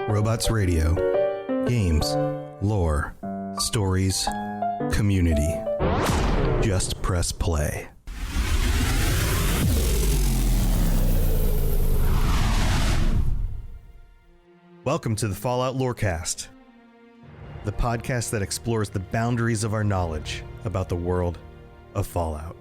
Robots Radio. Games, lore, stories, community. Just press play. Welcome to the Fallout Lorecast, the podcast that explores the boundaries of our knowledge about the world of Fallout.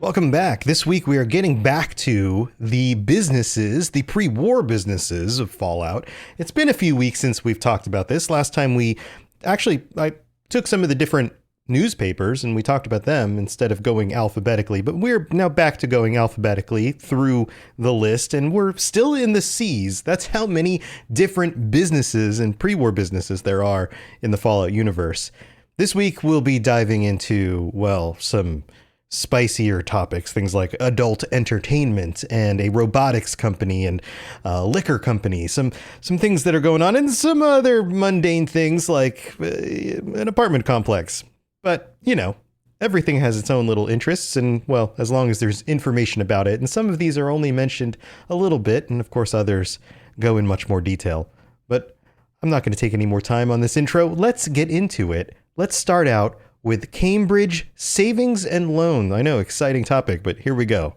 Welcome back. This week we are getting back to the businesses, the pre-war businesses of Fallout. It's been a few weeks since we've talked about this. Last time I took some of the different newspapers and we talked about them instead of going alphabetically, but we're now back to going alphabetically through the list, and we're still in the C's. That's how many different businesses and pre-war businesses there are in the Fallout universe. This week we'll be diving into, well, some spicier topics, things like adult entertainment and a robotics company and a liquor company, some things that are going on, and some other mundane things like an apartment complex. But, you know, everything has its own little interests, and, well, as long as there's information about it, and some of these are only mentioned a little bit, and of course others go in much more detail. But I'm not going to take any more time on this intro. Let's get into it. Let's start out with Cambridge Savings and Loan. I know, exciting topic, but here we go.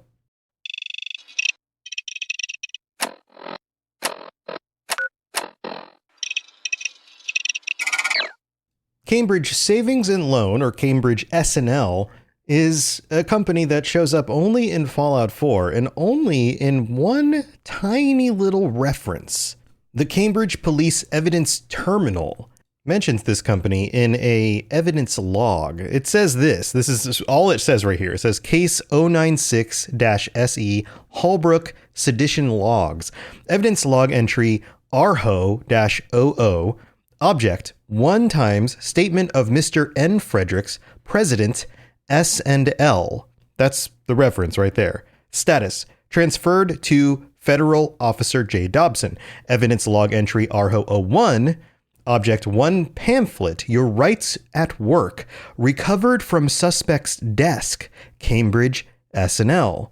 Cambridge Savings and Loan, or Cambridge S&L, is a company that shows up only in Fallout 4 and only in one tiny little reference. The Cambridge Police Evidence Terminal mentions this company in a evidence log. It says this is all it says right here. It says case 096-SE Holbrook Sedition Logs. Evidence log entry RHO-00. Object 1 times statement of Mr. N. Fredericks, President S&L. That's the reference right there. Status transferred to Federal Officer J. Dobson. Evidence log entry RHO-01. Object 1 pamphlet, Your Rights at Work, recovered from suspect's desk, Cambridge S&L.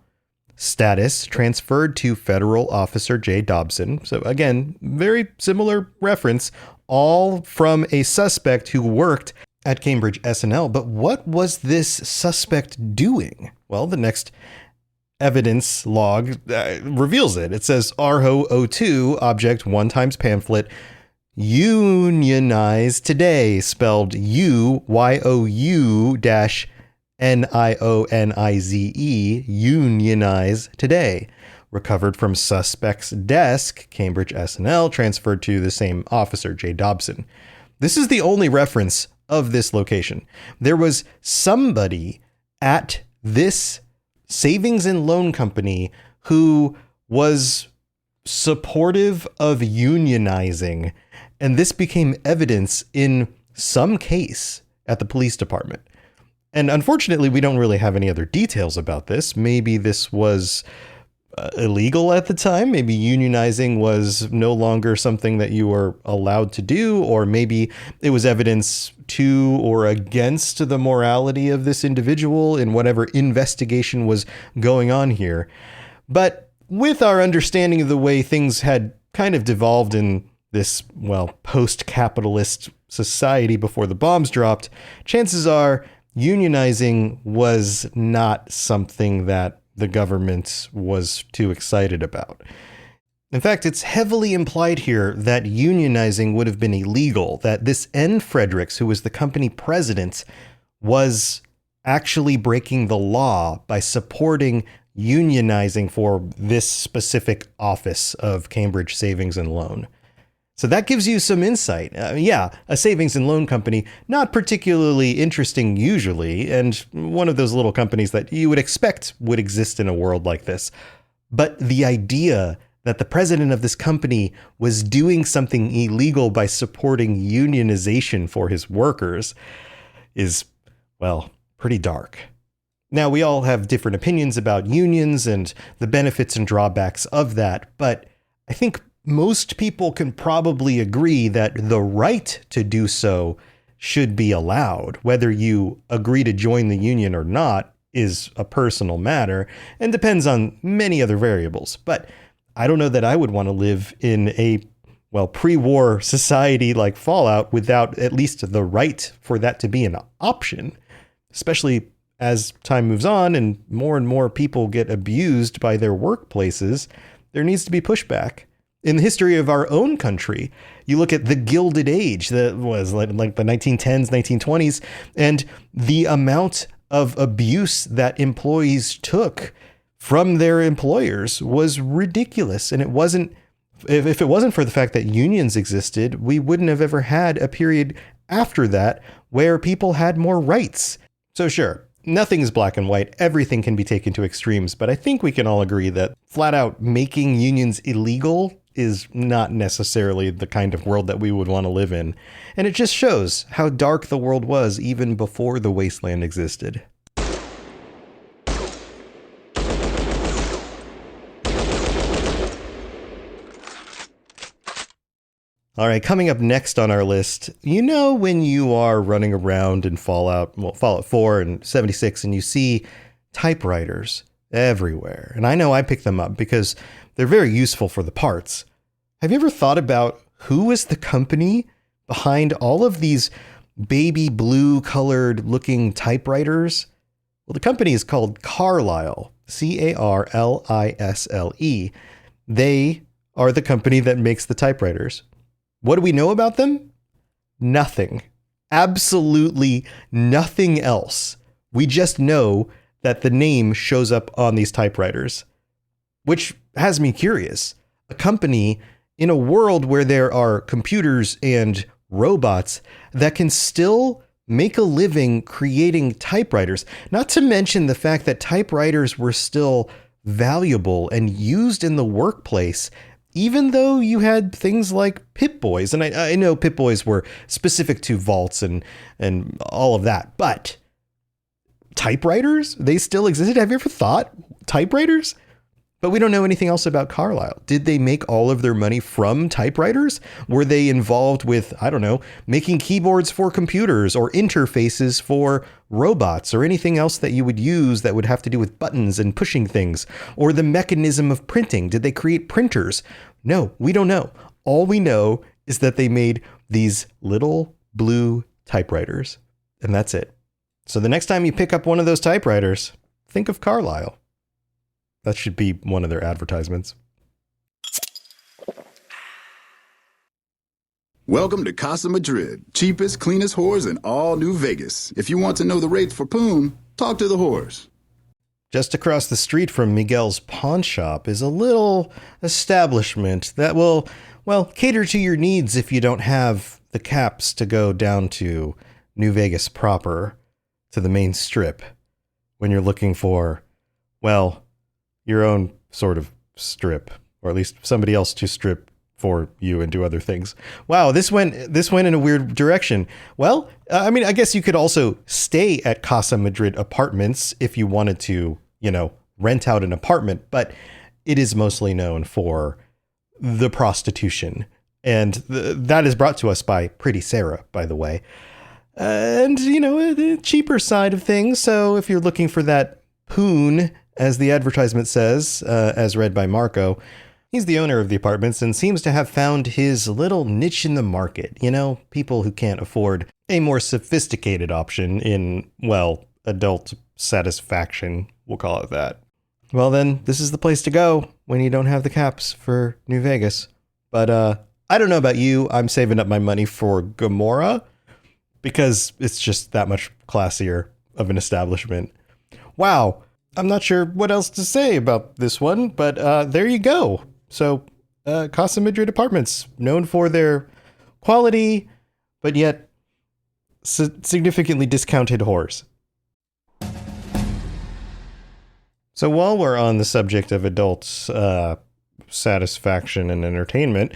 Status transferred to Federal Officer J. Dobson. So again, very similar reference, all from a suspect who worked at Cambridge S&L. But what was this suspect doing? Well, the next evidence log reveals it. It says RHO-02, object 1 times pamphlet, Unionize Today, spelled UYOU-NIONIZE, Unionize Today. Recovered from suspect's desk, Cambridge S&L, transferred to the same officer, J. Dobson. This is the only reference of this location. There was somebody at this savings and loan company who was supportive of unionizing, and this became evidence in some case at the police department. And unfortunately, we don't really have any other details about this. Maybe this was illegal at the time. Maybe unionizing was no longer something that you were allowed to do, or maybe it was evidence to or against the morality of this individual in whatever investigation was going on here. But with our understanding of the way things had kind of devolved in this, well, post-capitalist society before the bombs dropped, chances are unionizing was not something that the government was too excited about. In fact, it's heavily implied here that unionizing would have been illegal, that this N. Fredericks, who was the company president, was actually breaking the law by supporting unionizing for this specific office of Cambridge Savings and Loan. So that gives you some insight. A savings and loan company, not particularly interesting usually, and one of those little companies that you would expect would exist in a world like this. But the idea that the president of this company was doing something illegal by supporting unionization for his workers is, well, pretty dark. Now, we all have different opinions about unions and the benefits and drawbacks of that, but I think most people can probably agree that the right to do so should be allowed. Whether you agree to join the union or not is a personal matter and depends on many other variables. But I don't know that I would want to live in a well, pre-war society like Fallout without at least the right for that to be an option, especially as time moves on and more people get abused by their workplaces. There needs to be pushback. In the history of our own country, you look at the Gilded Age that was like the 1910s, 1920s, and the amount of abuse that employees took from their employers was ridiculous. And it wasn't, if it wasn't for the fact that unions existed, we wouldn't have ever had a period after that where people had more rights. So sure, nothing is black and white. Everything can be taken to extremes, but I think we can all agree that flat out making unions illegal is not necessarily the kind of world that we would want to live in. And it just shows how dark the world was even before the wasteland existed. All right, coming up next on our list, you know when you are running around in Fallout 4 and 76 and you see typewriters everywhere. And I know I pick them up because they're very useful for the parts. Have you ever thought about who is the company behind all of these baby blue colored looking typewriters? Well, the company is called Carlisle, Carlisle. They are the company that makes the typewriters. What do we know about them? Nothing. Absolutely nothing else. We just know that the name shows up on these typewriters, which has me curious. A company in a world where there are computers and robots that can still make a living creating typewriters, not to mention the fact that typewriters were still valuable and used in the workplace, even though you had things like Pip-Boys. And I know Pip-Boys were specific to vaults and all of that, but typewriters, they still existed. Have you ever thought typewriters? But we don't know anything else about Carlisle. Did they make all of their money from typewriters? Were they involved with, I don't know, making keyboards for computers or interfaces for robots or anything else that you would use that would have to do with buttons and pushing things, or the mechanism of printing? Did they create printers? No, we don't know. All we know is that they made these little blue typewriters, and that's it. So the next time you pick up one of those typewriters, think of Carlisle. That should be one of their advertisements. Welcome to Casa Madrid, cheapest, cleanest whores in all New Vegas. If you want to know the rates for Poon, talk to the whores. Just across the street from Miguel's pawn shop is a little establishment that will, well, cater to your needs if you don't have the caps to go down to New Vegas proper, to the main strip, when you're looking for, well, your own sort of strip, or at least somebody else to strip for you and do other things. Wow, this went in a weird direction. Well, I mean, I guess you could also stay at Casa Madrid Apartments if you wanted to, rent out an apartment, but it is mostly known for the prostitution. And that is brought to us by Pretty Sarah, by the way. And, the cheaper side of things. So if you're looking for that poon, as the advertisement says, as read by Marco, he's the owner of the apartments and seems to have found his little niche in the market. People who can't afford a more sophisticated option in, well, adult satisfaction, we'll call it that. Well, then this is the place to go when you don't have the caps for New Vegas. But I don't know about you. I'm saving up my money for Gomorrah because it's just that much classier of an establishment. Wow. I'm not sure what else to say about this one, but there you go. So Casa Madrid Apartments, known for their quality, but yet significantly discounted whores. So while we're on the subject of adults' satisfaction and entertainment,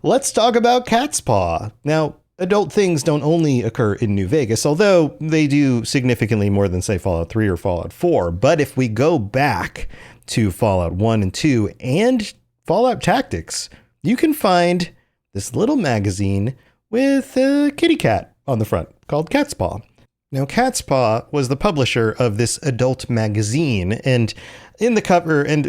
let's talk about Cat's Paw. Now, adult things don't only occur in New Vegas, although they do significantly more than, say, Fallout 3 or Fallout 4. But if we go back to Fallout 1 and 2 and Fallout Tactics, you can find this little magazine with a kitty cat on the front called Cat's Paw. Now, Cat's Paw was the publisher of this adult magazine, and in the cover, and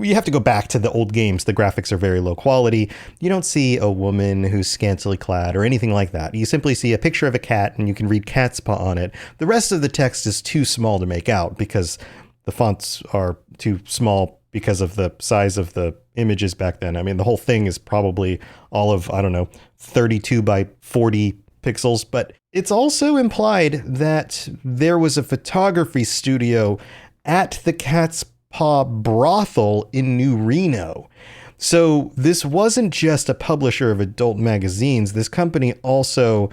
you have to go back to the old games, the graphics are very low quality. You don't see a woman who's scantily clad or anything like that. You simply see a picture of a cat, and you can read Cat's Paw on it. The rest of the text is too small to make out because the fonts are too small because of the size of the images back then. I mean, the whole thing is probably all of, 32 by 40 pixels, but it's also implied that there was a photography studio at the Cat's Paw brothel in New Reno. So this wasn't just a publisher of adult magazines. This company also,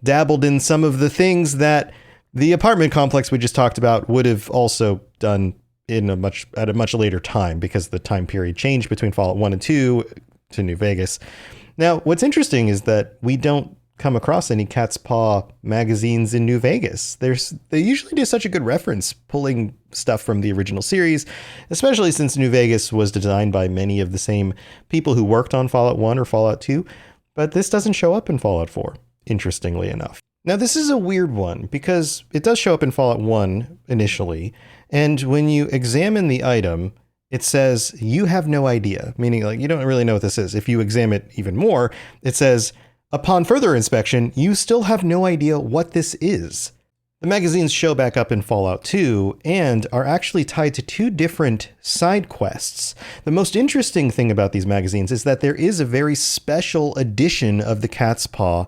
dabbled in some of the things that the apartment complex we just talked about would have also done at a much later time, because the time period changed between Fallout 1 and 2 to New Vegas. Now, what's interesting is that we don't come across any Cat's Paw magazines in New Vegas. They usually do such a good reference pulling stuff from the original series, especially since New Vegas was designed by many of the same people who worked on Fallout 1 or Fallout 2, but this doesn't show up in Fallout 4, interestingly enough. Now, this is a weird one because it does show up in Fallout 1 initially, and when you examine the item, it says, you have no idea, meaning like you don't really know what this is. If you examine it even more, it says, upon further inspection, you still have no idea what this is. The magazines show back up in Fallout 2 and are actually tied to two different side quests. The most interesting thing about these magazines is that there is a very special edition of the Cat's Paw,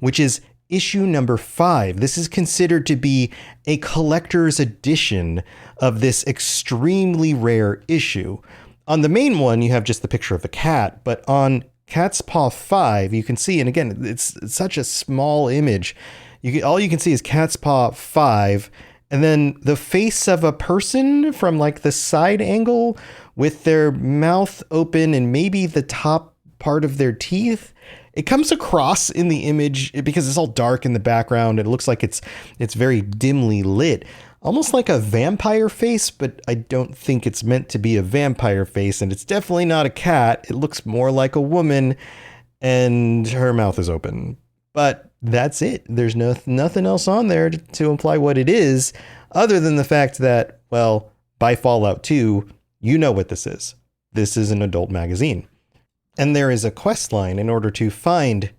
which is issue number 5. This is considered to be a collector's edition of this extremely rare issue. On the main one, you have just the picture of the cat, but on Cat's Paw 5, you can see, and again, it's such a small image. All you can see is Cat's Paw 5, and then the face of a person from like the side angle with their mouth open and maybe the top part of their teeth. It comes across in the image because it's all dark in the background. It looks like it's very dimly lit, almost like a vampire face, but I don't think it's meant to be a vampire face, and it's definitely not a cat. It looks more like a woman, and her mouth is open. But that's it. There's nothing else on there to imply what it is, other than the fact that, by Fallout 2, you know what this is. This is an adult magazine. And there is a quest line in order to find,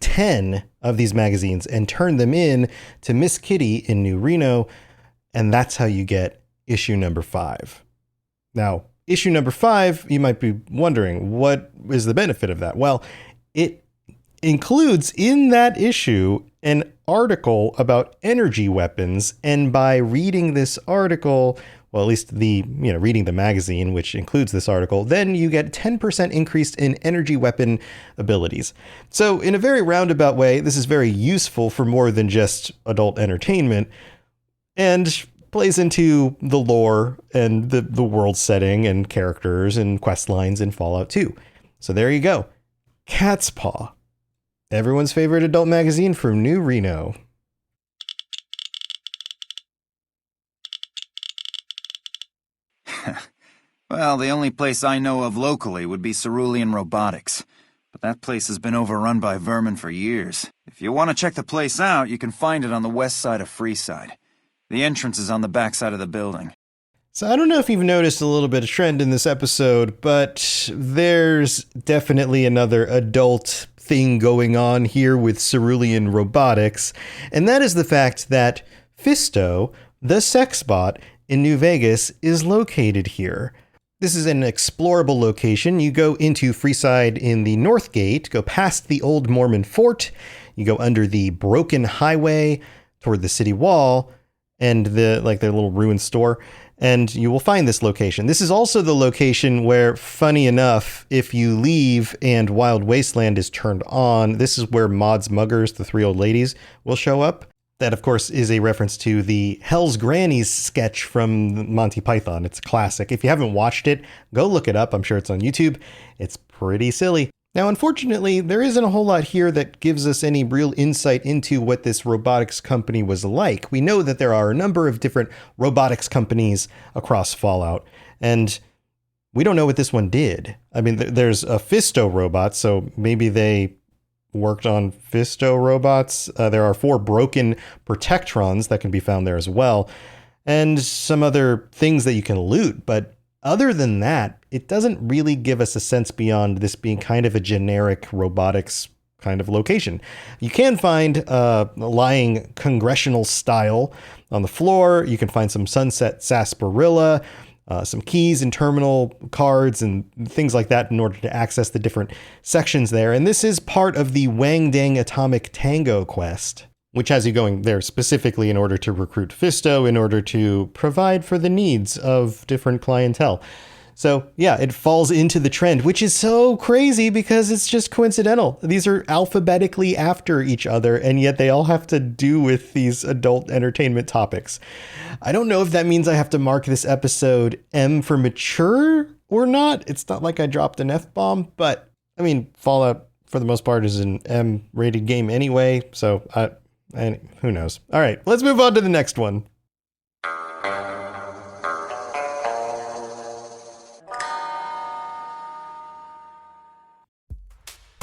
10 of these magazines and turn them in to Miss Kitty in New Reno. And that's how you get issue number 5. Now, issue number 5, you might be wondering, what is the benefit of that? Well, it includes in that issue an article about energy weapons. And by reading this article, at least reading the magazine, which includes this article, then you get 10% increase in energy weapon abilities. So in a very roundabout way, this is very useful for more than just adult entertainment and plays into the lore and the world setting and characters and quest lines in Fallout 2. So there you go. Cat's Paw, everyone's favorite adult magazine from New Reno. Well, the only place I know of locally would be Cerulean Robotics. But that place has been overrun by vermin for years. If you want to check the place out, you can find it on the west side of Freeside. The entrance is on the back side of the building. So I don't know if you've noticed a little bit of trend in this episode, but there's definitely another adult thing going on here with Cerulean Robotics. And that is the fact that Fisto, the sex bot in New Vegas, is located here. This is an explorable location. You go into Freeside in the North Gate, go past the old Mormon fort, you go under the broken highway toward the city wall and their little ruined store, and you will find this location. This is also the location where, funny enough, if you leave and Wild Wasteland is turned on, this is where Maud's Muggers, the 3 old ladies, will show up. That, of course, is a reference to the Hell's Grannies sketch from Monty Python. It's a classic. If you haven't watched it, go look it up. I'm sure it's on YouTube. It's pretty silly. Now, unfortunately, there isn't a whole lot here that gives us any real insight into what this robotics company was like. We know that there are a number of different robotics companies across Fallout, and we don't know what this one did. I mean, there's a Fisto robot, so maybe they worked on Fisto robots. There are 4 broken Protectrons that can be found there as well, and some other things that you can loot. But other than that, it doesn't really give us a sense beyond this being kind of a generic robotics kind of location. You can find lying congressional style on the floor. You can find some sunset sarsaparilla, some keys and terminal cards and things like that in order to access the different sections there. And this is part of the Wang Dang Atomic Tango quest, which has you going there specifically in order to recruit Fisto, in order to provide for the needs of different clientele. So yeah, it falls into the trend, which is so crazy because it's just coincidental. These are alphabetically after each other, and yet they all have to do with these adult entertainment topics. I don't know if that means I have to mark this episode M for mature or not. It's not like I dropped an F-bomb, but I mean, Fallout for the most part is an M-rated game anyway, so who knows? All right, let's move on to the next one.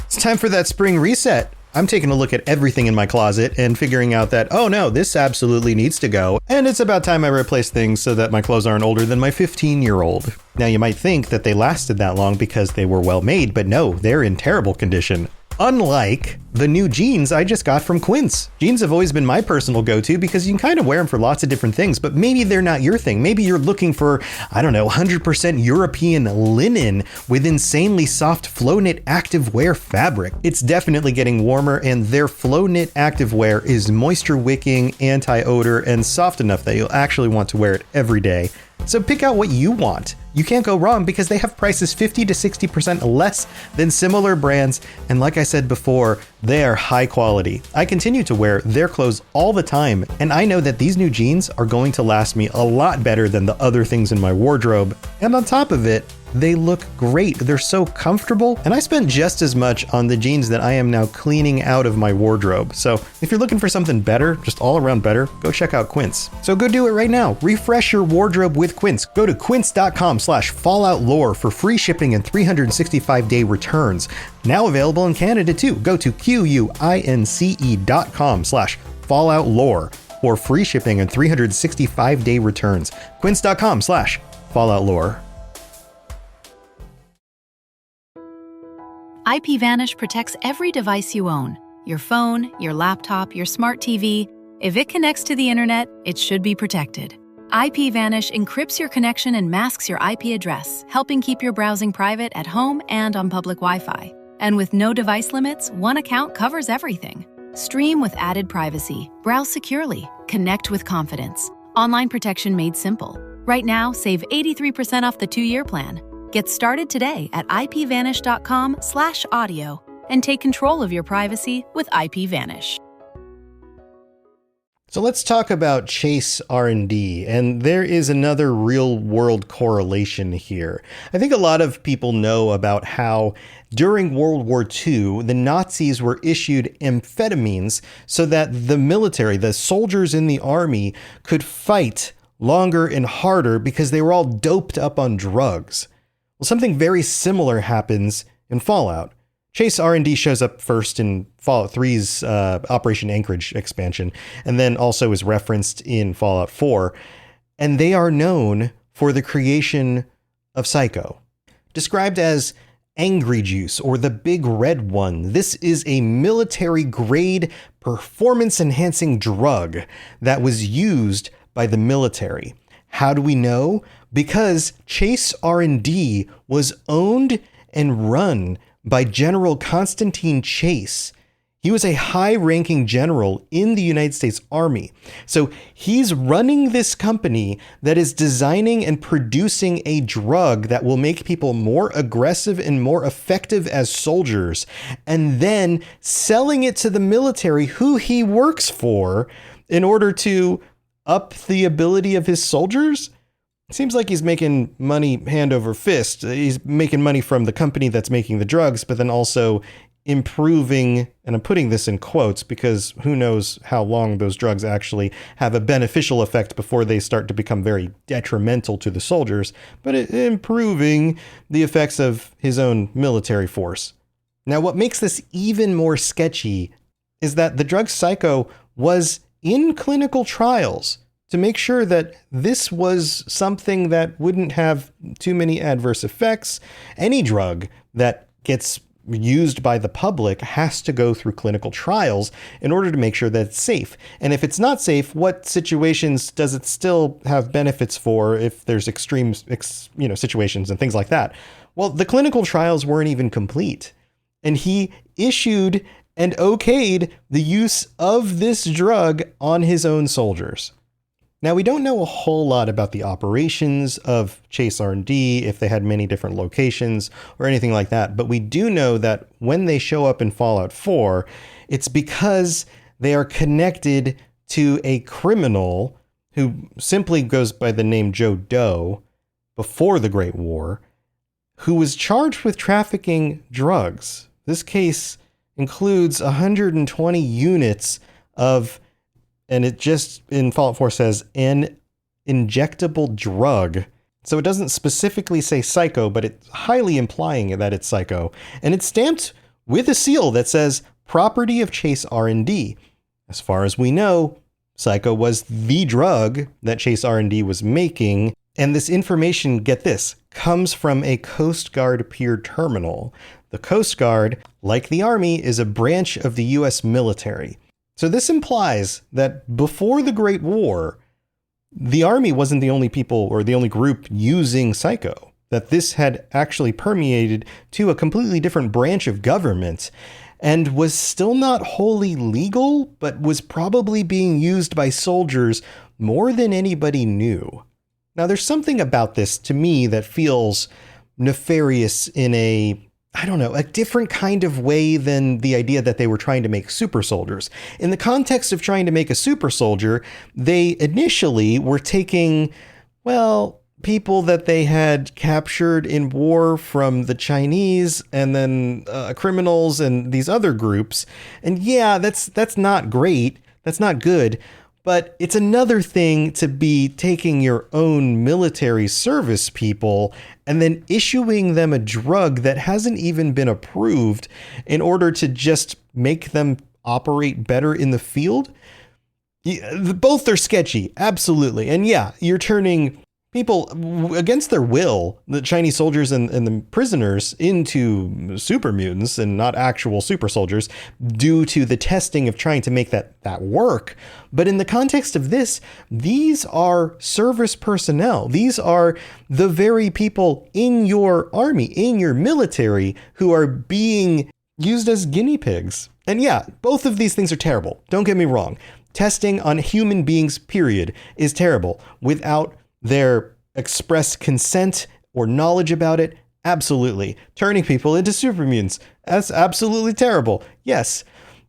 It's time for that spring reset. I'm taking a look at everything in my closet and figuring out that, oh no, this absolutely needs to go. And it's about time I replace things so that my clothes aren't older than my 15-year-old. Now you might think that they lasted that long because they were well made, but no, they're in terrible condition. Unlike the new jeans I just got from Quince. Jeans have always been my personal go-to because you can kind of wear them for lots of different things, but maybe they're not your thing. Maybe you're looking for, 100% European linen with insanely soft flow knit activewear fabric. It's definitely getting warmer, and their flow knit activewear is moisture wicking, anti-odor, and soft enough that you'll actually want to wear it every day. So pick out what you want. You can't go wrong because they have prices 50 to 60% less than similar brands. And like I said before, they are high quality. I continue to wear their clothes all the time, and I know that these new jeans are going to last me a lot better than the other things in my wardrobe. And on top of it, they look great. They're so comfortable, and I spent just as much on the jeans that I am now cleaning out of my wardrobe. So if you're looking for something better, just all around better, go check out Quince. So go do it right now. Refresh your wardrobe with Quince. Go to quince.com/falloutlore for free shipping and 365-day returns. Now available in Canada too. Go to quince.com/falloutlore for free shipping and 365-day returns. Quince.com/falloutlore. IPVanish protects every device you own. Your phone, your laptop, your smart TV. If it connects to the internet, it should be protected. IPVanish encrypts your connection and masks your IP address, helping keep your browsing private at home and on public Wi-Fi. And with no device limits, one account covers everything. Stream with added privacy, browse securely, connect with confidence. Online protection made simple. Right now, save 83% off the 2-year plan. Get started today at ipvanish.com/audio and take control of your privacy with IPVanish. So let's talk about Chase R&D, and there is another real-world correlation here. I think a lot of people know about how during World War II, the Nazis were issued amphetamines so that the military, the soldiers in the army, could fight longer and harder because they were all doped up on drugs. Well, something very similar happens in Fallout. Chase R&D shows up first in Fallout 3's Operation Anchorage expansion, and then also is referenced in Fallout 4. And they are known for the creation of Psycho. Described as Angry Juice, or the Big Red One, this is a military-grade performance-enhancing drug that was used by the military. How do we know? Because Chase R&D was owned and run by General Constantine Chase. He was a high-ranking general in the United States Army. So he's running this company that is designing and producing a drug that will make people more aggressive and more effective as soldiers, and then selling it to the military who he works for in order to up the ability of his soldiers. It seems like he's making money hand over fist. He's making money from the company that's making the drugs, but then also improving, and I'm putting this in quotes because who knows how long those drugs actually have a beneficial effect before they start to become very detrimental to the soldiers, but improving the effects of his own military force. Now, what makes this even more sketchy is that the drug Psycho was in clinical trials to make sure that this was something that wouldn't have too many adverse effects. Any drug that gets used by the public has to go through clinical trials in order to make sure that it's safe. And if it's not safe, what situations does it still have benefits for if there's extreme, situations and things like that? Well, the clinical trials weren't even complete. And he issued and okayed the use of this drug on his own soldiers. Now, we don't know a whole lot about the operations of Chase R&D, if they had many different locations or anything like that, but we do know that when they show up in Fallout 4, it's because they are connected to a criminal who simply goes by the name Joe Doe before the Great War, who was charged with trafficking drugs. This case includes 120 units of, and it just in Fallout 4 says, an injectable drug. So it doesn't specifically say Psycho, but it's highly implying that it's Psycho. And it's stamped with a seal that says property of Chase R&D. As far as we know, Psycho was the drug that Chase R&D was making. And this information, get this, comes from a Coast Guard pier terminal. The Coast Guard, like the Army, is a branch of the U.S. military. So this implies that before the Great War, the Army wasn't the only people or the only group using Psycho, that this had actually permeated to a completely different branch of government and was still not wholly legal, but was probably being used by soldiers more than anybody knew. Now, there's something about this to me that feels nefarious in a different kind of way than the idea that they were trying to make super soldiers. In the context of trying to make a super soldier, they initially were taking, people that they had captured in war from the Chinese and then criminals and these other groups. And yeah, that's not great. That's not good. But it's another thing to be taking your own military service people and then issuing them a drug that hasn't even been approved in order to just make them operate better in the field. Both are sketchy, absolutely. And yeah, you're turning people against their will, the Chinese soldiers and the prisoners, into super mutants and not actual super soldiers due to the testing of trying to make that work. But in the context of this, these are service personnel. These are the very people in your army, in your military, who are being used as guinea pigs. And yeah, both of these things are terrible. Don't get me wrong. Testing on human beings, period, is terrible. Without their express consent or knowledge about it, absolutely. Turning people into super mutants, that's absolutely terrible. Yes.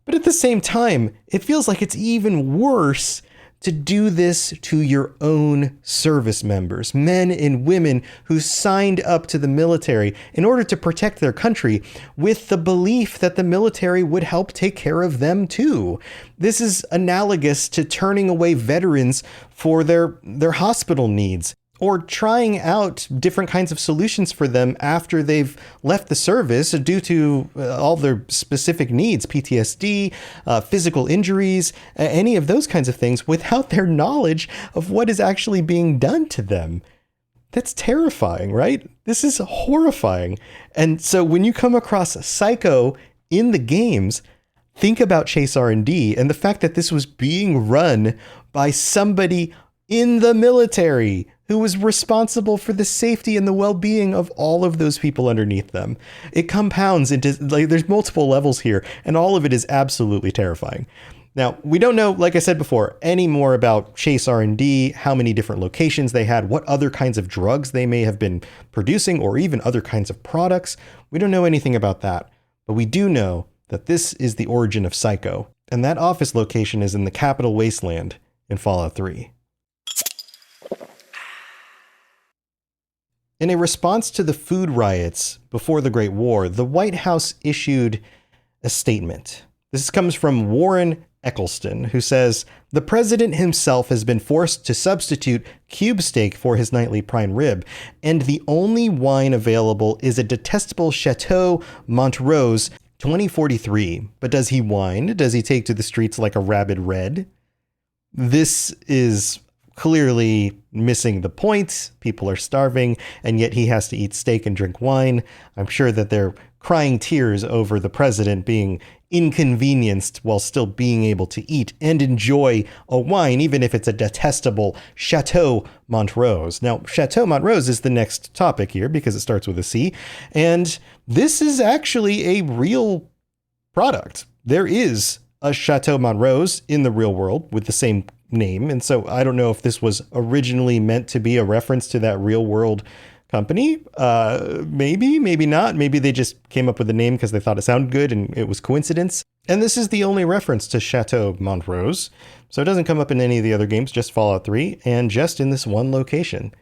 But at the same time, it feels like it's even worse to do this to your own service members, men and women who signed up to the military in order to protect their country with the belief that the military would help take care of them too. This is analogous to turning away veterans for their hospital needs, or trying out different kinds of solutions for them after they've left the service due to all their specific needs, PTSD, physical injuries, any of those kinds of things, without their knowledge of what is actually being done to them. That's terrifying, right? This is horrifying. And so when you come across Psycho in the games, think about Chase R&D and the fact that this was being run by somebody in the military who was responsible for the safety and the well-being of all of those people underneath them. It compounds into, there's multiple levels here, and all of it is absolutely terrifying. Now, we don't know, like I said before, any more about Chase R&D, how many different locations they had, what other kinds of drugs they may have been producing, or even other kinds of products. We don't know anything about that, but we do know that this is the origin of Psycho, and that office location is in the Capital Wasteland in Fallout 3. In a response to the food riots before the Great War, the White House issued a statement. This comes from Warren Eccleston, who says, "The president himself has been forced to substitute cube steak for his nightly prime rib, and the only wine available is a detestable Chateau Montrose 2043. But does he whine? Does he take to the streets like a rabid red? This is clearly missing the point. People are starving, and yet he has to eat steak and drink wine. I'm sure that they're crying tears over the president being inconvenienced while still being able to eat and enjoy a wine, even if it's a detestable Chateau Montrose. Now, Chateau Montrose is the next topic here because it starts with a C, and this is actually a real product. There is a Chateau Montrose in the real world with the same name. And so I don't know if this was originally meant to be a reference to that real world company. Maybe not. Maybe they just came up with the name because they thought it sounded good and it was coincidence. And this is the only reference to Chateau Montrose. So it doesn't come up in any of the other games, just Fallout 3 and just in this one location.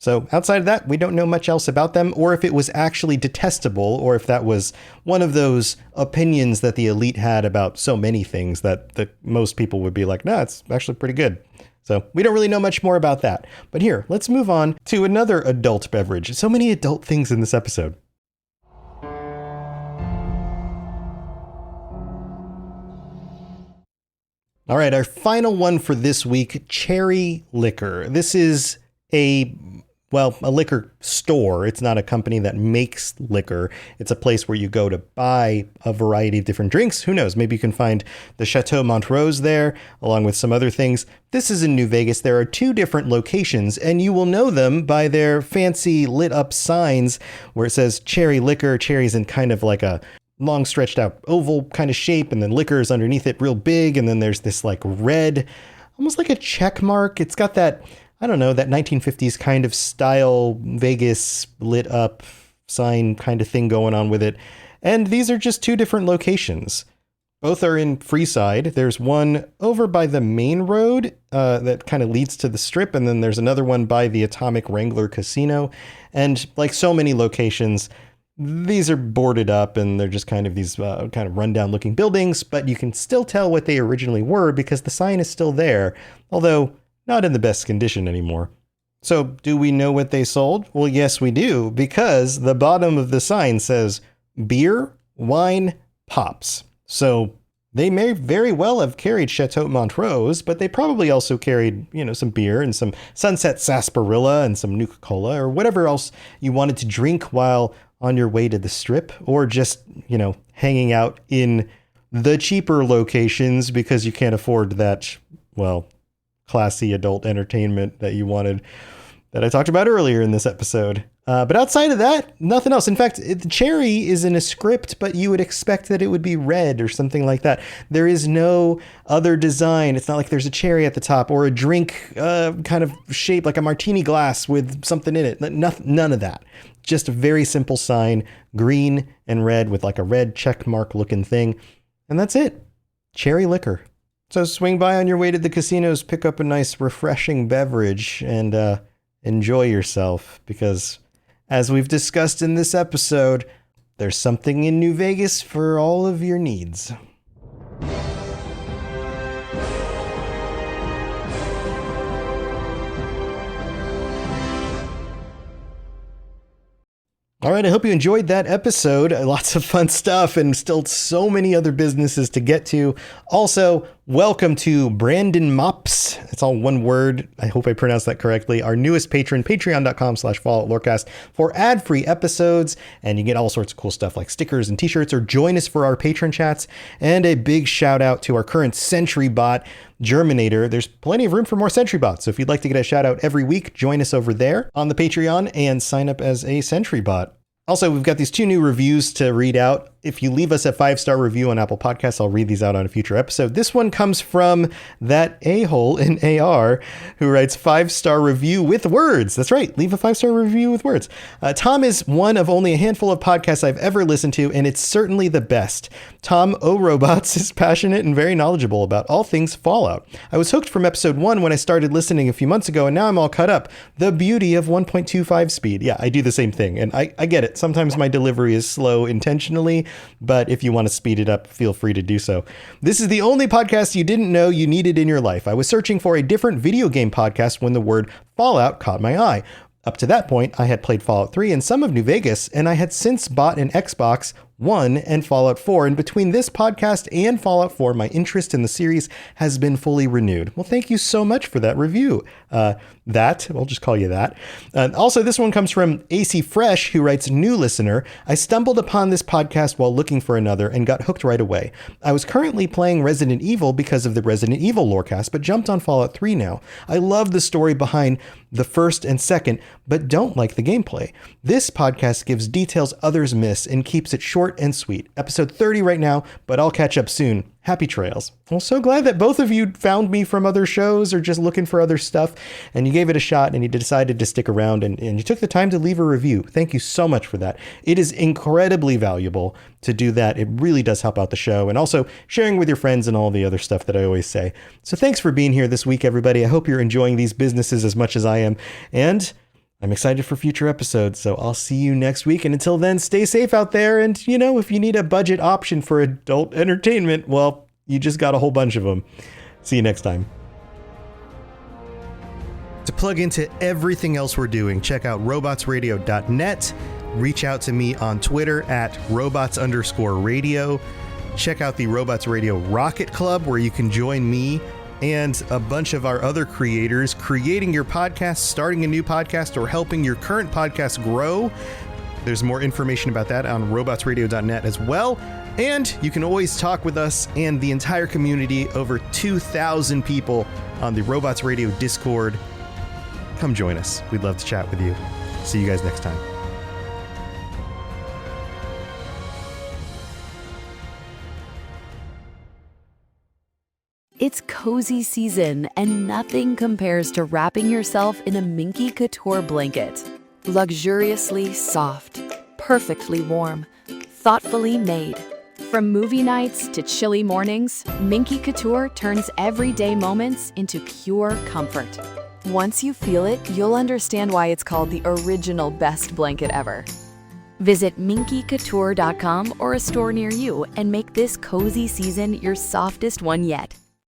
So outside of that, we don't know much else about them, or if it was actually detestable, or if that was one of those opinions that the elite had about so many things that most people would be like, nah, it's actually pretty good. So we don't really know much more about that. But here, let's move on to another adult beverage. So many adult things in this episode. All right, our final one for this week, cherry liquor. This is a liquor store. It's not a company that makes liquor. It's a place where you go to buy a variety of different drinks. Who knows? Maybe you can find the Chateau Montrose there, along with some other things. This is in New Vegas. There are 2 different locations, and you will know them by their fancy lit up signs where it says cherry liquor. Cherry's in kind of like a long stretched out oval kind of shape, and then liquor is underneath it real big. And then there's this like red, almost like a check mark. It's got that, I don't know, that 1950s kind of style Vegas lit up sign kind of thing going on with it. And these are just 2 different locations. Both are in Freeside. There's one over by the main road that kind of leads to the Strip. And then there's another one by the Atomic Wrangler Casino. And like so many locations, these are boarded up and they're just kind of these kind of rundown looking buildings. But you can still tell what they originally were because the sign is still there. Although not in the best condition anymore. So do we know what they sold? Well, yes, we do, because the bottom of the sign says beer, wine, pops. So they may very well have carried Chateau Montrose, but they probably also carried, some beer and some Sunset Sarsaparilla and some Nuka-Cola or whatever else you wanted to drink while on your way to the Strip, or just, hanging out in the cheaper locations because you can't afford that, classy adult entertainment that you wanted, that I talked about earlier in this episode. But outside of that, nothing else. In fact, the cherry is in a script, but you would expect that it would be red or something like that. There is no other design. It's not like there's a cherry at the top or a drink kind of shaped like a martini glass with something in it. None of that. Just a very simple sign, green and red with like a red check mark looking thing. And that's it. Cherry liquor. So swing by on your way to the casinos, pick up a nice refreshing beverage, and enjoy yourself, because as we've discussed in this episode, there's something in New Vegas for all of your needs. All right, I hope you enjoyed that episode. Lots of fun stuff and still so many other businesses to get to. Also, welcome to Brandon Mops. It's all one word. I hope I pronounced that correctly. Our newest patron, patreon.com/Fallout Lorecast, for ad-free episodes. And you get all sorts of cool stuff like stickers and t-shirts, or join us for our patron chats. And a big shout out to our current Sentry bot, Germinator. There's plenty of room for more Sentry bots. So if you'd like to get a shout out every week, join us over there on the Patreon and sign up as a Sentry bot. Also, we've got these 2 new reviews to read out. If you leave us a 5-star review on Apple Podcasts, I'll read these out on a future episode. This one comes from that a-hole in AR who writes 5-star review with words. That's right. Leave a 5-star review with words. Tom is one of only a handful of podcasts I've ever listened to, and it's certainly the best. Tom O'Robots is passionate and very knowledgeable about all things Fallout. I was hooked from episode 1 when I started listening a few months ago, and now I'm all caught up. The beauty of 1.25 speed. Yeah, I do the same thing, and I get it. Sometimes my delivery is slow intentionally, but if you want to speed it up, feel free to do so. This is the only podcast you didn't know you needed in your life. I was searching for a different video game podcast when the word Fallout caught my eye. Up to that point, I had played Fallout 3 and some of New Vegas, and I had since bought an Xbox 1 and Fallout 4. And between this podcast and Fallout 4, my interest in the series has been fully renewed. Well, thank you so much for that review. I'll just call you that. Also, this one comes from AC Fresh, who writes, new listener. I stumbled upon this podcast while looking for another and got hooked right away. I was currently playing Resident Evil because of the Resident Evil Lorecast, but jumped on Fallout 3 now. I love the story behind the first and second, but don't like the gameplay. This podcast gives details others miss and keeps it short and sweet. Episode 30 right now, but I'll catch up soon. Happy trails. Well, so glad that both of you found me from other shows or just looking for other stuff, and you gave it a shot and you decided to stick around and you took the time to leave a review. Thank you so much for that. It is incredibly valuable to do that. It really does help out the show, and also sharing with your friends and all the other stuff that I always say. So thanks for being here this week, everybody. I hope you're enjoying these businesses as much as I am, and I'm excited for future episodes, so I'll see you next week. And until then, stay safe out there. And, if you need a budget option for adult entertainment, well, you just got a whole bunch of them. See you next time. To plug into everything else we're doing, check out robotsradio.net. Reach out to me on Twitter at robots_radio. Check out the Robots Radio Rocket Club, where you can join me and a bunch of our other creators creating your podcast, starting a new podcast, or helping your current podcast grow. There's more information about that on robotsradio.net as well. And you can always talk with us and the entire community, over 2,000 people on the Robots Radio Discord. Come join us. We'd love to chat with you. See you guys next time. It's cozy season, and nothing compares to wrapping yourself in a Minky Couture blanket. Luxuriously soft, perfectly warm, thoughtfully made. From movie nights to chilly mornings, Minky Couture turns everyday moments into pure comfort. Once you feel it, you'll understand why it's called the original best blanket ever. Visit minkycouture.com or a store near you and make this cozy season your softest one yet.